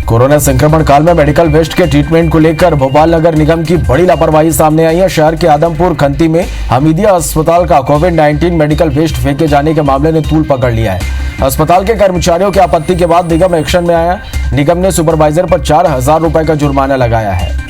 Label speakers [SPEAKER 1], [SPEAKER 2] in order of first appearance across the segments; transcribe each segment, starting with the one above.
[SPEAKER 1] Corona संक्रमण काल में मेडिकल वेस्ट के ट्रीटमेंट को लेकर भोपाल नगर निगम की बड़ी लापरवाही सामने आई है। शहर के आदमपुर खंती में हमीदिया अस्पताल का कोविड-19 मेडिकल वेस्ट फेंके जाने के मामले ने तूल पकड़ लिया है। अस्पताल के कर्मचारियों की आपत्ति के बाद निगम एक्शन में आया। निगम ने सुपरवाइजर पर 4,000 रुपए का जुर्माना लगाया है।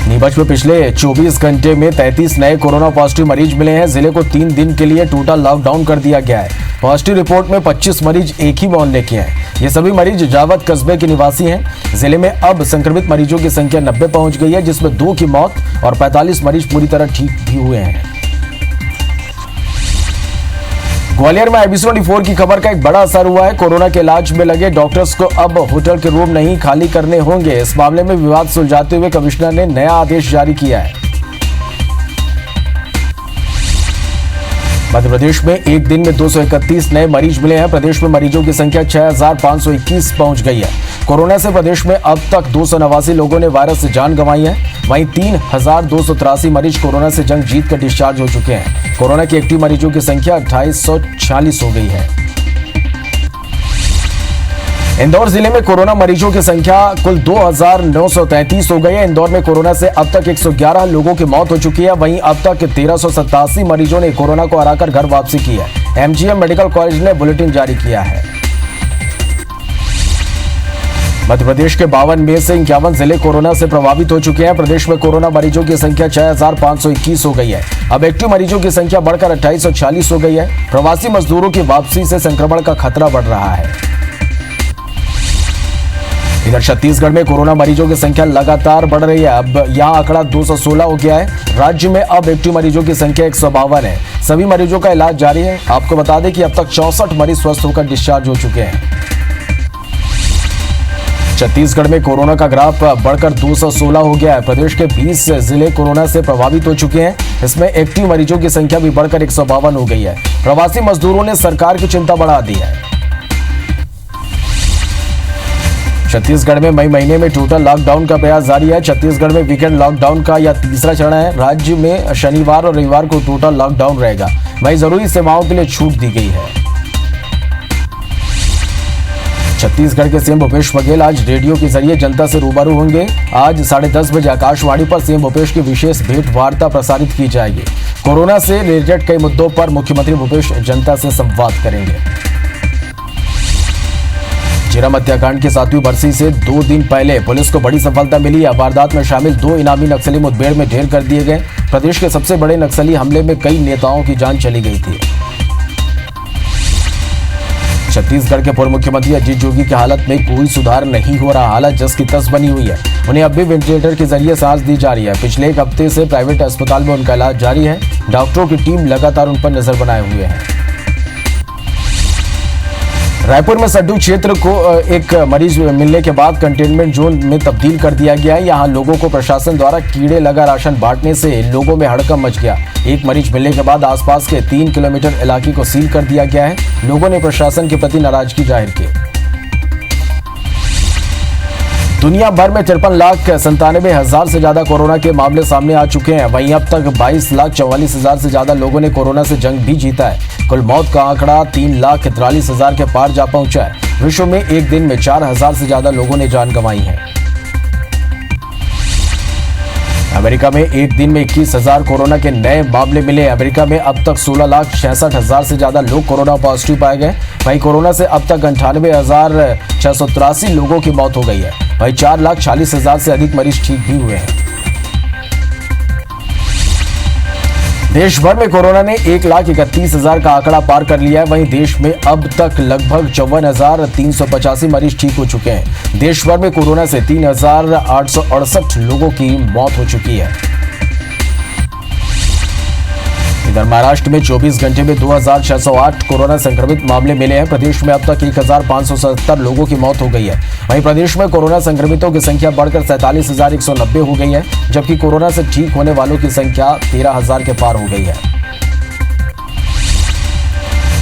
[SPEAKER 1] नीमच में पिछले 24 घंटे में 33 नए कोरोना पॉजिटिव मरीज मिले हैं। जिले को 3 दिन के लिए टोटल लॉकडाउन कर दिया गया है। पॉजिटिव रिपोर्ट में 25 मरीज एक ही मोहल्ले के हैं। ये सभी मरीज जावत कस्बे के निवासी हैं। जिले में अब संक्रमित मरीजों की संख्या 90 पहुंच गई है, जिसमें 2 की मौत और 45 मरीज पूरी तरह ठीक भी हुए हैं। ग्वालियर में IBC24 की खबर का एक बड़ा असर हुआ है। कोरोना के इलाज में लगे डॉक्टर्स को अब होटल के रूम नहीं खाली करने होंगे। इस मामले में विवाद सुलझाते हुए कमिश्नर ने नया आदेश जारी किया है। मध्य प्रदेश में एक दिन में 231 नए मरीज मिले हैं। प्रदेश में मरीजों की संख्या 6,521 पहुंच गई है। कोरोना से प्रदेश में अब तक 289 लोगों ने वायरस से जान गंवाई है। वहीं 3,283 मरीज कोरोना से जंग जीत कर डिस्चार्ज हो चुके हैं। कोरोना के एक्टिव मरीजों की संख्या 2846 हो गई है। इंदौर जिले में कोरोना मरीजों की संख्या कुल 2,933 हो गई है। इंदौर में कोरोना से अब तक 111 लोगों की मौत हो चुकी है। वहीं अब तक 1,387 मरीजों ने कोरोना को हराकर घर वापसी की है। MGM मेडिकल कॉलेज ने बुलेटिन जारी किया है। मध्य प्रदेश के 52 में से 51 जिले कोरोना से प्रभावित हो चुके हैं। प्रदेश में कोरोना मरीजों की संख्या 6,521 हो गई है। अब एक्टिव मरीजों की संख्या बढ़कर 2846 हो गई है। प्रवासी मजदूरों की वापसी से संक्रमण का खतरा बढ़ रहा है। इधर छत्तीसगढ़ में कोरोना मरीजों की संख्या लगातार बढ़ रही है। अब यहां आंकड़ा 216 हो गया है। राज्य में अब एक्टिव मरीजों की संख्या 152 है। सभी मरीजों का इलाज जारी है। आपको बता दें कि अब तक 64 मरीज स्वस्थ होकर डिस्चार्ज हो चुके हैं। छत्तीसगढ़ में कोरोना का ग्राफ बढ़कर 216 हो गया है। प्रदेश के 20 जिले कोरोना से प्रभावित हो चुके हैं। इसमें एक्टिव मरीजों की संख्या भी बढ़कर 152 हो गई है। प्रवासी मजदूरों ने सरकार की चिंता बढ़ा दी है। छत्तीसगढ़ में मई महीने में टोटल लॉकडाउन का प्रयास जारी है। छत्तीसगढ़ में वीकेंड लॉकडाउन का यह तीसरा चरण है। राज्य में शनिवार और रविवार को टोटल लॉकडाउन रहेगा। वहीं जरूरी सेवाओं के लिए छूट दी गई है। छत्तीसगढ़ के सीएम भूपेश बघेल आज रेडियो के जरिए जनता से रूबरू होंगे। आज 10:30 बजे आकाशवाणी पर सीएम भूपेश की विशेष भेंट वार्ता प्रसारित की जाएगी। कोरोना से रिलेटेड कई मुद्दों पर मुख्यमंत्री भूपेश जनता से संवाद करेंगे। झीरम हत्याकांड की 7वीं बरसी से 2 दिन पहले पुलिस को बड़ी सफलता मिली है। वारदात में शामिल 2 इनामी नक्सली मुठभेड़ में ढेर कर दिए गए। प्रदेश के सबसे बड़े नक्सली हमले में कई नेताओं की जान चली गई थी। छत्तीसगढ़ के पूर्व मुख्यमंत्री अजीत जोगी की हालत में कोई सुधार नहीं हो रहा। हालत जस की तस बनी हुई है। उन्हें अब भी वेंटिलेटर के जरिए सांस दी जा रही है। पिछले 1 हफ्ते से प्राइवेट अस्पताल में उनका इलाज जारी है। डॉक्टरों की टीम लगातार उन पर नजर बनाए हुए है। रायपुर में सड्डू क्षेत्र को एक मरीज मिलने के बाद कंटेनमेंट जोन में तब्दील कर दिया गया है। यहां लोगों को प्रशासन द्वारा कीड़े लगा राशन बांटने से लोगों में हड़कंप मच गया। एक मरीज मिलने के बाद आसपास के 3 किलोमीटर इलाके को सील कर दिया गया है। लोगों ने प्रशासन के प्रति नाराजगी जाहिर की। दुनिया भर में 53,97,000 से ज्यादा कोरोना के मामले सामने आ चुके हैं। वहीं अब तक 22,44,000 से ज्यादा लोगों ने कोरोना से जंग भी जीता है। कुल मौत का आंकड़ा 3,43,000 के पार जा पहुंचा है। विश्व में एक दिन में 4,000 से ज्यादा लोगों ने जान गंवाई है। अमेरिका में एक दिन में 21,000 कोरोना के नए मामले मिले। अमेरिका में अब तक 16,66,000 से ज्यादा लोग कोरोना पॉजिटिव पाए गए। वहीं कोरोना से अब तक 98,683 लोगों की मौत हो गई है। वहीं 4,40,000 से अधिक मरीज ठीक भी हुए हैं। देश भर में कोरोना ने 1,31,000 का आंकड़ा पार कर लिया है। वहीं देश में अब तक लगभग 54,385 मरीज ठीक हो चुके हैं। देश भर में कोरोना से 3,868 लोगों की मौत हो चुकी है। इधर महाराष्ट्र में 24 घंटे में 2,608 कोरोना संक्रमित मामले मिले हैं। प्रदेश में अब तक 1,577 लोगों की मौत हो गई है। वहीं प्रदेश में कोरोना संक्रमितों की संख्या बढ़कर 47,190 हो गई है, जबकि कोरोना से ठीक होने वालों की संख्या 13,000 के पार हो गई है।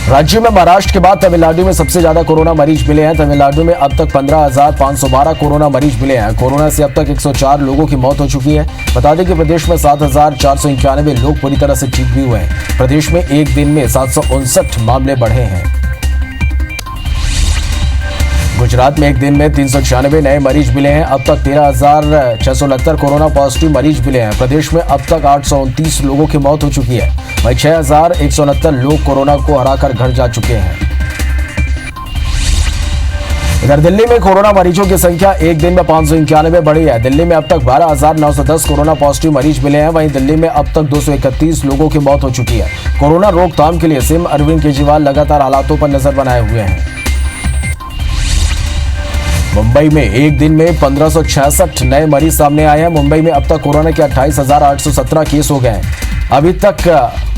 [SPEAKER 1] राज्य में महाराष्ट्र के बाद तमिलनाडु में सबसे ज्यादा कोरोना मरीज मिले हैं। तमिलनाडु में अब तक 15,512 कोरोना मरीज मिले हैं। कोरोना से अब तक 104 लोगों की मौत हो चुकी है। बता दें कि प्रदेश में 7,491 लोग पूरी तरह से ठीक भी हुए हैं। प्रदेश में एक दिन में 759 मामले बढ़े हैं। गुजरात में एक दिन में 396 नए मरीज मिले हैं। अब तक 13,669 कोरोना पॉजिटिव मरीज मिले हैं। प्रदेश में अब तक 829 लोगों की मौत हो चुकी है। वहीं 6,169 लोग कोरोना को हराकर घर जा चुके हैं। इधर दिल्ली में कोरोना मरीजों की संख्या एक दिन में 591 बढ़ी है। दिल्ली में अब तक 12,910 कोरोना पॉजिटिव मरीज मिले हैं। वहीं दिल्ली में अब तक 231 लोगों की मौत हो चुकी है। कोरोना रोकथाम के लिए सीएम अरविंद केजरीवाल लगातार हालातों पर नजर बनाए हुए हैं। मुंबई में एक दिन में 1566 नए मरीज सामने आए हैं। मुंबई में अब तक कोरोना के 28,817 केस हो गए हैं। अभी तक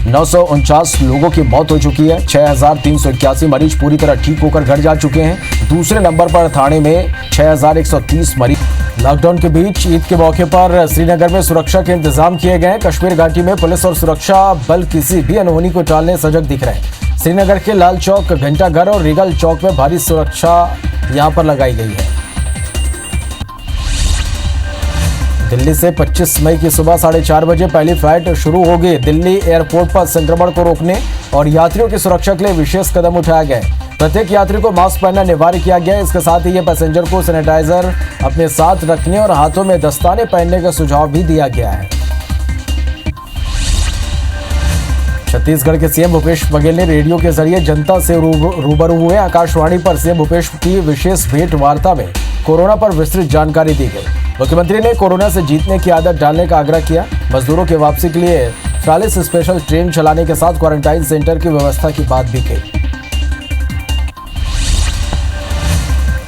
[SPEAKER 1] 949 लोगों की मौत हो चुकी है। 6,381 मरीज पूरी तरह ठीक होकर घर जा चुके हैं। दूसरे नंबर पर थाने में 6,130 मरीज। लॉकडाउन के बीच ईद के मौके पर श्रीनगर में सुरक्षा के इंतजाम किए गए हैं। कश्मीर घाटी में पुलिस और सुरक्षा बल किसी भी अनहोनी को टालने सजग दिख रहे हैं। श्रीनगर के लाल चौक, घंटाघर और रिगल चौक में भारी सुरक्षा यहां पर लगाई गई है। दिल्ली से 25 मई की सुबह 4:30 बजे पहली फ्लाइट शुरू होगी। दिल्ली एयरपोर्ट पर संक्रमण को रोकने और यात्रियों की सुरक्षा के लिए विशेष कदम उठाया गया है। प्रत्येक यात्री को मास्क पहनना अनिवार्य किया गया है। इसके साथ ही ये पैसेंजर को सैनिटाइजर अपने साथ रखने और हाथों में दस्ताने पहनने का सुझाव भी दिया गया है। छत्तीसगढ़ के सीएम भूपेश बघेल ने रेडियो के जरिए जनता से रूबरू हुए। आकाशवाणी पर सीएम भूपेश की विशेष भेंट वार्ता में कोरोना पर विस्तृत जानकारी दी गई। मुख्यमंत्री ने कोरोना से जीतने की आदत डालने का आग्रह किया। मजदूरों की वापसी के लिए 40 स्पेशल ट्रेन चलाने के साथ क्वारंटाइन सेंटर की व्यवस्था की बात भी कही।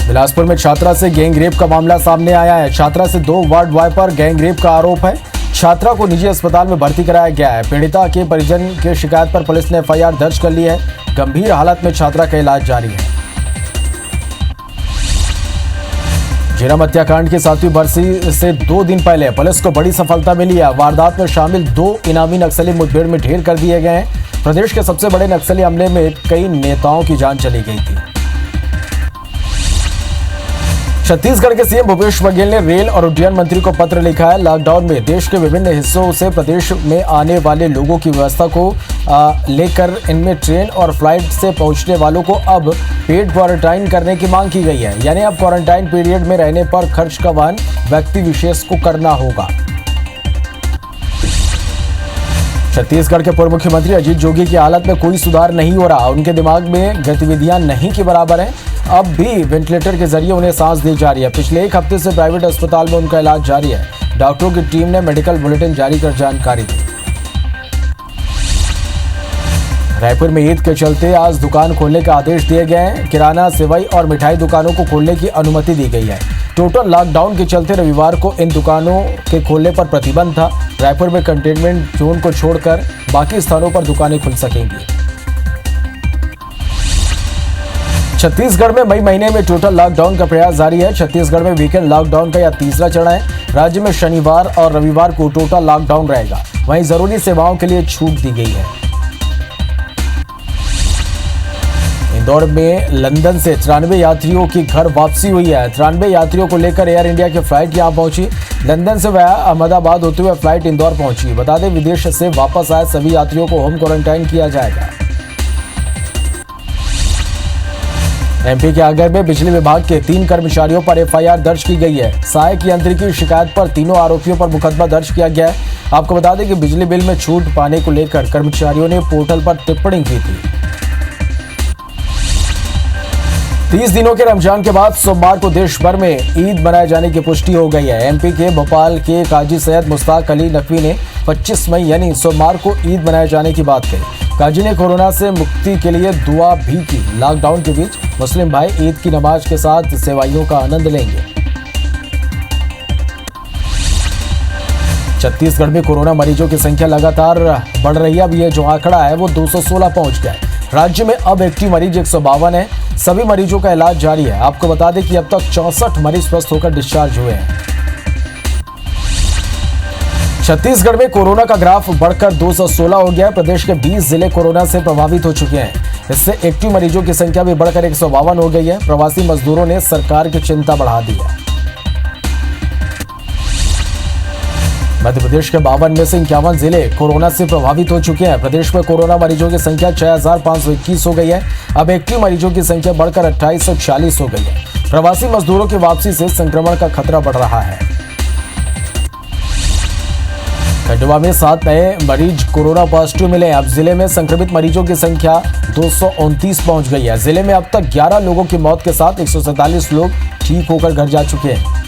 [SPEAKER 1] बिलासपुर में छात्रा से गैंग रेप का मामला सामने आया है। छात्रा से 2 वार्ड बॉय पर गैंग रेप का आरोप है। छात्रा को निजी अस्पताल में भर्ती कराया गया है। पीड़िता के परिजन की शिकायत पर पुलिस ने एफआईआर दर्ज कर ली है। गंभीर हालत में छात्रा का इलाज जारी है। झीरम हत्याकांड की 7वीं बरसी से 2 दिन पहले पुलिस को बड़ी सफलता मिली है। वारदात में शामिल 2 इनामी नक्सली मुठभेड़ में ढेर कर दिए गए हैं। प्रदेश के सबसे बड़े नक्सली हमले में कई नेताओं की जान चली गई थी। छत्तीसगढ़ के सीएम भूपेश बघेल ने रेल और उड्डयन मंत्री को पत्र लिखा है। लॉकडाउन में देश के विभिन्न हिस्सों से प्रदेश में आने वाले लोगों की व्यवस्था को लेकर इनमें ट्रेन और फ्लाइट से पहुंचने वालों को अब पेड क्वारंटाइन करने की मांग की गई है। यानी अब क्वारंटाइन पीरियड में रहने पर खर्च का वहन व्यक्ति विशेष को करना होगा। छत्तीसगढ़ के पूर्व मुख्यमंत्री अजीत जोगी की हालत में कोई सुधार नहीं हो रहा। उनके दिमाग में गतिविधियां नहीं के बराबर हैं। अब भी वेंटिलेटर के जरिए उन्हें सांस दी जा रही है। पिछले 1 हफ्ते से प्राइवेट अस्पताल में उनका इलाज जारी है। डॉक्टरों की टीम ने मेडिकल बुलेटिन जारी कर जानकारी दी। रायपुर में ईद के चलते आज दुकान खोलने के आदेश दिए गए हैं। किराना, सेवई और मिठाई दुकानों को खोलने की अनुमति दी गई है। टोटल लॉकडाउन के चलते रविवार को इन दुकानों के खोलने पर प्रतिबंध था। रायपुर में कंटेनमेंट जोन को छोड़कर बाकी स्थानों पर दुकानें खुल सकेंगी। छत्तीसगढ़ में मई महीने में टोटल लॉकडाउन का प्रयास जारी है। छत्तीसगढ़ में वीकेंड लॉकडाउन का यह तीसरा चरण है। राज्य में शनिवार और रविवार को टोटल लॉकडाउन रहेगा। वहीं जरूरी सेवाओं के लिए छूट दी गई है। इंदौर में लंदन से 93 यात्रियों की घर वापसी हुई है। 93 यात्रियों को लेकर एयर इंडिया की फ्लाइट यहां पहुंची। लंदन से वह अहमदाबाद होते हुए फ्लाइट इंदौर पहुंची। बता दें, विदेश से वापस आए सभी यात्रियों को होम क्वारंटाइन किया जाएगा। एमपी के आगर में बिजली विभाग के 3 कर्मचारियों पर एफआईआर दर्ज की गई है। सहायक यंत्री की शिकायत पर तीनों आरोपियों पर मुकदमा दर्ज किया गया है। आपको बता दें कि बिजली बिल में छूट पाने को लेकर कर्मचारियों ने पोर्टल पर टिप्पणी की थी। 30 दिनों के रमजान के बाद सोमवार को देश भर में ईद मनाए जाने की पुष्टि हो गई है। एमपी के भोपाल के काजी सैयद मुश्ताक अली नकवी ने 25 मई यानी सोमवार को ईद मनाए जाने की बात कही। काजी ने कोरोना से मुक्ति के लिए दुआ भी की। लॉकडाउन के बीच मुस्लिम भाई ईद की नमाज के साथ सेवाइयों का आनंद लेंगे। छत्तीसगढ़ में कोरोना मरीजों की संख्या लगातार बढ़ रही है। अब ये जो आंकड़ा है वो 216 पहुंच गया है। राज्य में अब एक्टिव मरीज 152 है। सभी मरीजों का इलाज जारी है। आपको बता दें कि अब तक 64 मरीज स्वस्थ होकर डिस्चार्ज हुए हैं। छत्तीसगढ़ में कोरोना का ग्राफ बढ़कर 216 हो गया है। प्रदेश के 20 जिले कोरोना से प्रभावित हो चुके हैं। इससे एक्टिव मरीजों की संख्या भी बढ़कर 152 हो गई है। प्रवासी मजदूरों ने सरकार की चिंता बढ़ा दी है। मध्य प्रदेश के 52 में से 51 जिले कोरोना से प्रभावित हो चुके हैं। प्रदेश में कोरोना मरीजों की संख्या 6,521 हो गई है। अब एक्टिव मरीजों की संख्या बढ़कर 2,840 हो गई है। प्रवासी मजदूरों की वापसी से संक्रमण का खतरा बढ़ रहा है। खंडवा में 7 नए मरीज कोरोना पॉजिटिव मिले। अब जिले में संक्रमित मरीजों की संख्या 229 पहुंच गई है। जिले में अब तक 11 लोगों की मौत के साथ 147 लोग ठीक होकर घर जा चुके हैं।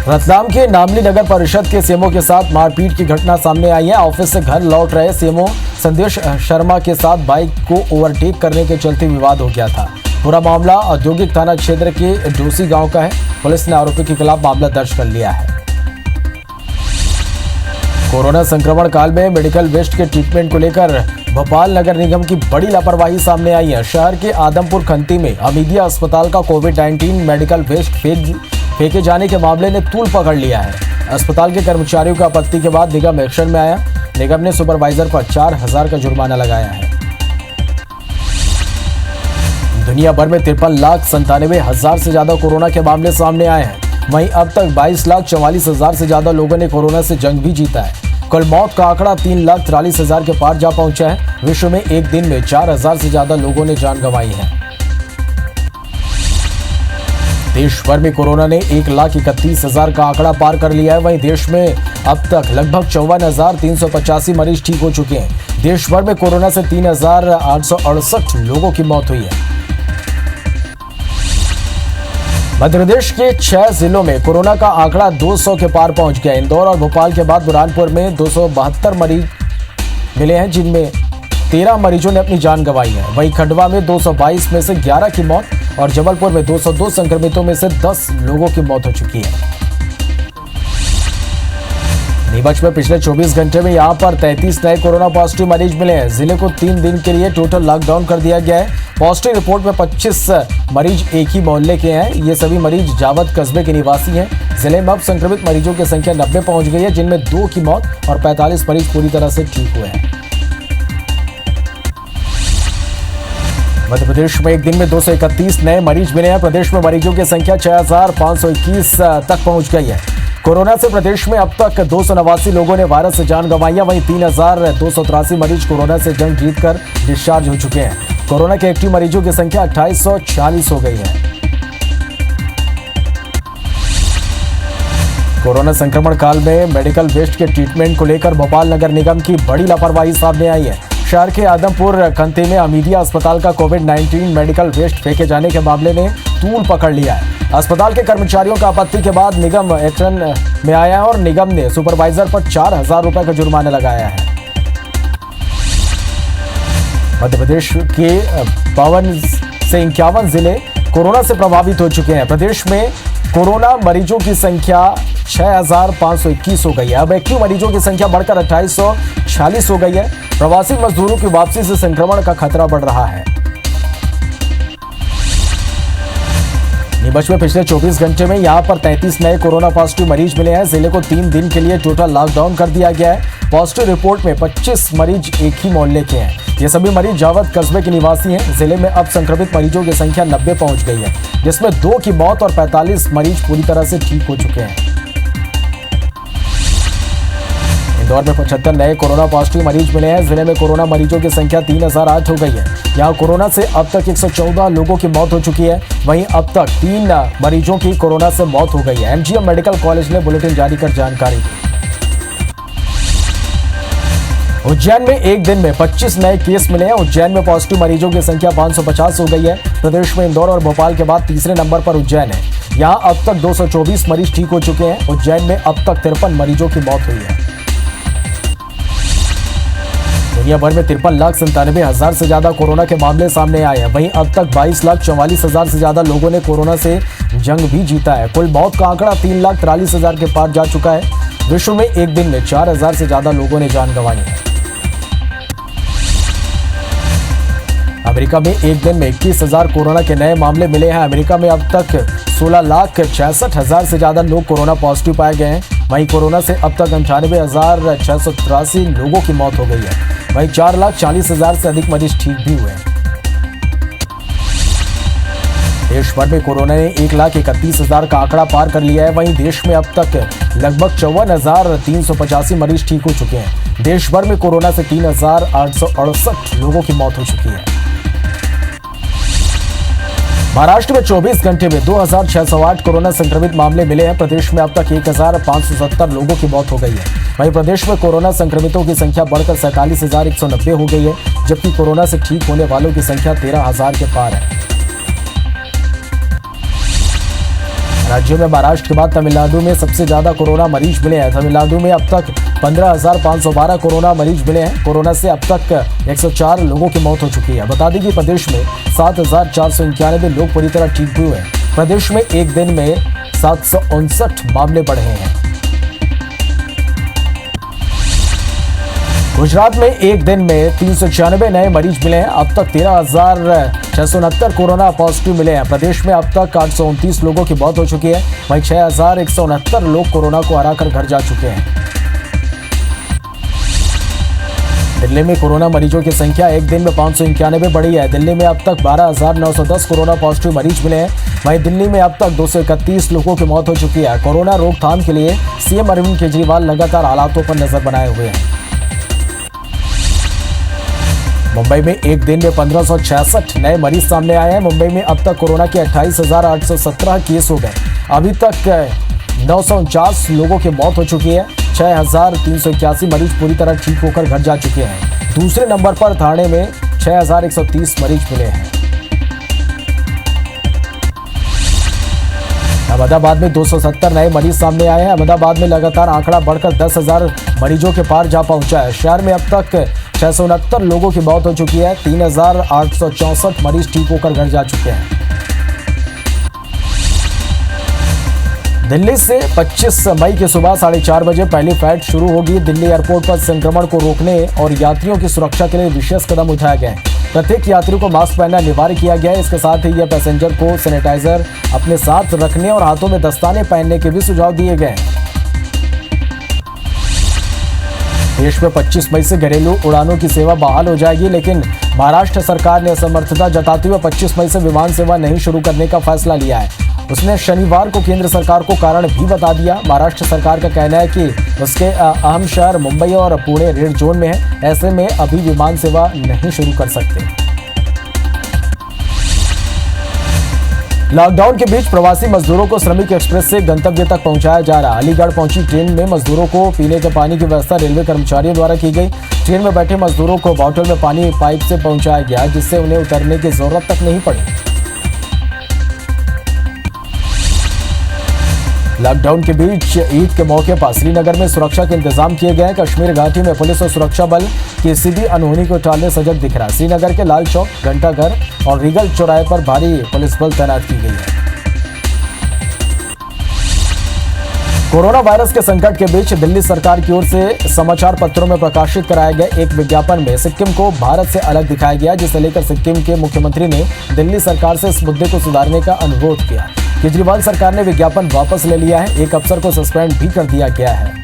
[SPEAKER 1] रतलाम के नामली नगर परिषद के सीएमओ के साथ मारपीट की घटना सामने आई है। ऑफिस से घर लौट रहे सीएमओ संदेश शर्मा के साथ बाइक को ओवरटेक करने के चलते विवाद हो गया था। पूरा मामला औद्योगिक थाना क्षेत्र के डोसी गांव का है। पुलिस ने आरोपी के खिलाफ मामला दर्ज कर लिया है। कोरोना संक्रमण काल में मेडिकल वेस्ट के ट्रीटमेंट को लेकर भोपाल नगर निगम की बड़ी लापरवाही सामने आई है। शहर के आदमपुर खंती में हमीदिया अस्पताल का कोविड-19 मेडिकल वेस्ट फेंके जाने के मामले ने तूल पकड़ लिया है। अस्पताल के कर्मचारियों की आपत्ति के बाद निगम एक्शन में आया। निगम ने सुपरवाइजर पर 4,000 का जुर्माना लगाया है। दुनिया भर में 53,97,000 से ज्यादा कोरोना के मामले सामने आए हैं। वहीं अब तक 22,44,000 से ज्यादा लोगों ने कोरोना से जंग भी जीता है। कुल मौत का आंकड़ा 3,43,000 के पार जा पहुंचा है। विश्व में एक दिन में 4,000 से ज्यादा लोगों ने जान गंवाई है। देश भर में कोरोना ने 1,31,000 का आंकड़ा पार कर लिया है। वहीं देश में अब तक लगभग 54,385 मरीज ठीक हो चुके हैं। देश भर में कोरोना से 3,868 लोगों की मौत हुई है। मध्य प्रदेश के 6 जिलों में कोरोना का आंकड़ा 200 के पार पहुंच गया। इंदौर और भोपाल के बाद बुरहानपुर में 272 मरीज मिले हैं, जिनमें 13 मरीजों ने अपनी जान गंवाई है। वहीं खंडवा में 222 में से 11 की मौत और जबलपुर में 202 संक्रमितों में से 10 लोगों की मौत हो चुकी है। नीमच में पिछले 24 घंटे में यहां पर 33 नए कोरोना पॉजिटिव मरीज मिले हैं। जिले को 3 दिन के लिए टोटल लॉकडाउन कर दिया गया है। पॉजिटिव रिपोर्ट में 25 मरीज एक ही मोहल्ले के हैं। ये सभी मरीज जावद कस्बे के निवासी हैं। जिले में अब संक्रमित मरीजों की संख्या 90 पहुंच गई है, जिनमें 2 की मौत और 45 मरीज पूरी तरह से ठीक हुए हैं। मध्य प्रदेश में एक दिन में 231 नए मरीज मिले हैं। प्रदेश में मरीजों की संख्या 6,521 तक पहुंच गई है। कोरोना से प्रदेश में अब तक 289 लोगों ने वायरस से जान गंवाई है। वहीं 3,283 मरीज कोरोना से जंग जीतकर डिस्चार्ज हो चुके हैं। कोरोना के एक्टिव मरीजों की संख्या 2840 हो गई है। कोरोना संक्रमण काल में मेडिकल वेस्ट के ट्रीटमेंट को लेकर भोपाल नगर निगम की बड़ी लापरवाही सामने आई है। शहर के आदमपुर खंती में हमीदिया अस्पताल का कोविड-19 मेडिकल वेस्ट फेंके जाने के मामले ने तूल पकड़ लिया है। अस्पताल के कर्मचारियों का आपत्ति के बाद निगम एक्शन में आया और निगम ने सुपरवाइजर पर 4,000 रुपए का जुर्माना लगाया है। मध्य प्रदेश के 52 से 51 जिले कोरोना से प्रभावित हो चुके हैं। प्रदेश में कोरोना मरीजों की संख्या 6,521 हो गई है। अब एक्टिव मरीजों की संख्या बढ़कर 2,846 हो गई है। प्रवासी मजदूरों की वापसी से संक्रमण का खतरा बढ़ रहा है। नीमच में पिछले 24 घंटे में यहां पर 33 नए कोरोना पॉजिटिव मरीज मिले हैं। जिले को 3 दिन के लिए टोटल लॉकडाउन कर दिया गया है। पॉजिटिव रिपोर्ट में 25 मरीज एक ही मोहल्ले के हैं। ये सभी मरीज जावद कस्बे के निवासी हैं। जिले में अब संक्रमित मरीजों की संख्या 90 पहुंच गई है, जिसमें 2 की मौत और 45 मरीज पूरी तरह से ठीक हो चुके हैं। इंदौर में 75 नए कोरोना पॉजिटिव मरीज मिले हैं। जिले में कोरोना मरीजों की संख्या 3,008 हो गई है। यहां कोरोना से अब तक 114 लोगों की मौत हो चुकी है। वहीं अब तक 3 मरीजों की कोरोना से मौत हो गई है। एमजीएम मेडिकल कॉलेज ने बुलेटिन जारी कर जानकारी दी। उज्जैन में एक दिन में 25 नए केस मिले हैं। उज्जैन में पॉजिटिव मरीजों की संख्या 550 हो गई है। प्रदेश में इंदौर और भोपाल के बाद तीसरे नंबर पर उज्जैन है। यहां अब तक 224 मरीज ठीक हो चुके हैं। उज्जैन में अब तक 53 मरीजों की मौत हुई है। दुनिया भर में 53,97,000 से ज्यादा कोरोना के मामले सामने आए हैं। वहीं अब तक 22,44,000 से ज्यादा लोगों ने कोरोना से जंग भी जीता है। कुल मौत का आंकड़ा 3,43,000 के पार जा चुका है। विश्व में एक दिन में 4,000 से ज्यादा लोगों ने जान गंवाई है। अमेरिका में एक दिन में 21,000 कोरोना के नए मामले मिले हैं। अमेरिका में अब तक 16,66,000 से ज्यादा लोग कोरोना पॉजिटिव पाए गए हैं। वहीं कोरोना से अब तक 98,683 लोगों की मौत हो गई है। वहीं 4,40,000 से अधिक मरीज ठीक भी हुए हैं। देश भर में कोरोना ने 1,31,000 का आंकड़ा पार कर लिया है। वहीं देश में अब तक लगभग 54,385 मरीज ठीक हो चुके हैं। देश भर में कोरोना से 3,868 लोगों की मौत हो चुकी है। महाराष्ट्र में 24 घंटे में 2608 कोरोना संक्रमित मामले मिले हैं। प्रदेश में अब तक 1570 लोगों की मौत हो गई है। वहीं प्रदेश में कोरोना संक्रमितों की संख्या बढ़कर 47,190 हो गई है, जबकि कोरोना से ठीक होने वालों की संख्या 13,000 के पार है। राज्य में महाराष्ट्र के बाद तमिलनाडु में सबसे ज्यादा कोरोना मरीज मिले हैं। तमिलनाडु में अब तक 15,512 कोरोना मरीज मिले हैं। कोरोना से अब तक 104 लोगों की मौत हो चुकी है। बता दें कि प्रदेश में 7,491 लोग पूरी तरह ठीक हुए हैं। प्रदेश में एक दिन में 759 मामले बढ़े हैं। गुजरात में एक दिन में 396 नए मरीज मिले हैं। अब तक 13,669 कोरोना पॉजिटिव मिले हैं। प्रदेश में अब तक 829 लोगों की मौत हो चुकी है। वहीं 6,169 लोग कोरोना को हराकर घर जा चुके हैं। दिल्ली में कोरोना मरीजों की संख्या एक दिन में 591 बढ़ी है। दिल्ली में अब तक 12,910 कोरोना पॉजिटिव मरीज मिले हैं। वहीं दिल्ली में अब तक 231 लोगों की मौत हो चुकी है। कोरोना रोकथाम के लिए सीएम अरविंद केजरीवाल लगातार हालातों पर नजर बनाए हुए हैं। मुंबई में एक दिन में 1566 नए मरीज सामने आए हैं। मुंबई में अब तक कोरोना के 28,817 केस हो गए। अभी तक 949 लोगों की मौत हो चुकी है। 6,381 मरीज पूरी तरह ठीक होकर घर जा चुके हैं। दूसरे नंबर पर ठाणे में 6,130 मरीज मिले हैं। अहमदाबाद में 270 नए मरीज सामने आए हैं। अहमदाबाद में लगातार आंकड़ा बढ़कर 10,000 मरीजों के पार जा पहुंचा है। शहर में अब तक 669 लोगों की मौत हो चुकी है। 3,864 मरीज ठीक होकर घर जा चुके हैं। दिल्ली से 25 मई की सुबह 4:30 बजे पहली फ्लाइट शुरू होगी। दिल्ली एयरपोर्ट पर संक्रमण को रोकने और यात्रियों की सुरक्षा के लिए विशेष कदम उठाए गए हैं। प्रत्येक यात्री को मास्क पहनना अनिवार्य किया गया है। इसके साथ ही यह पैसेंजर को सैनिटाइजर अपने साथ रखने और हाथों में दस्ताने पहनने के भी सुझाव दिए गए हैं। देश में 25 मई से घरेलू उड़ानों की सेवा बहाल हो जाएगी, लेकिन महाराष्ट्र सरकार ने असमर्थता जताते हुए 25 मई से विमान सेवा नहीं शुरू करने का फैसला लिया है। उसने शनिवार को केंद्र सरकार को कारण भी बता दिया। महाराष्ट्र सरकार का कहना है कि उसके अहम शहर मुंबई और पुणे रेड जोन में है। ऐसे में अभी विमान सेवा नहीं शुरू कर सकते। लॉकडाउन के बीच प्रवासी मजदूरों को श्रमिक एक्सप्रेस से गंतव्य तक पहुंचाया जा रहा है। अलीगढ़ पहुंची ट्रेन में मजदूरों को पीने के पानी की व्यवस्था रेलवे कर्मचारियों द्वारा की गई। ट्रेन में बैठे मजदूरों को बोतल में पानी पाइप से पहुंचाया गया, जिससे उन्हें उतरने की जरूरत तक नहीं पड़ी। लॉकडाउन के बीच ईद के मौके पर श्रीनगर में सुरक्षा के इंतजाम किए गए हैं। कश्मीर घाटी में पुलिस और सुरक्षा बल किसी भी अनहोनी को टालने सजग दिख रहा है। श्रीनगर के लाल चौक, घंटाघर और रीगल चौराहे पर भारी पुलिस बल तैनात की गई है। कोरोना वायरस के संकट के बीच दिल्ली सरकार की ओर से समाचार पत्रों में प्रकाशित कराए गए एक विज्ञापन में सिक्किम को भारत से अलग दिखाया गया, जिसे लेकर सिक्किम के मुख्यमंत्री ने दिल्ली सरकार से इस मुद्दे को सुधारने का अनुरोध किया। केजरीवाल सरकार ने विज्ञापन वापस ले लिया है। एक अफसर को सस्पेंड भी कर दिया गया है।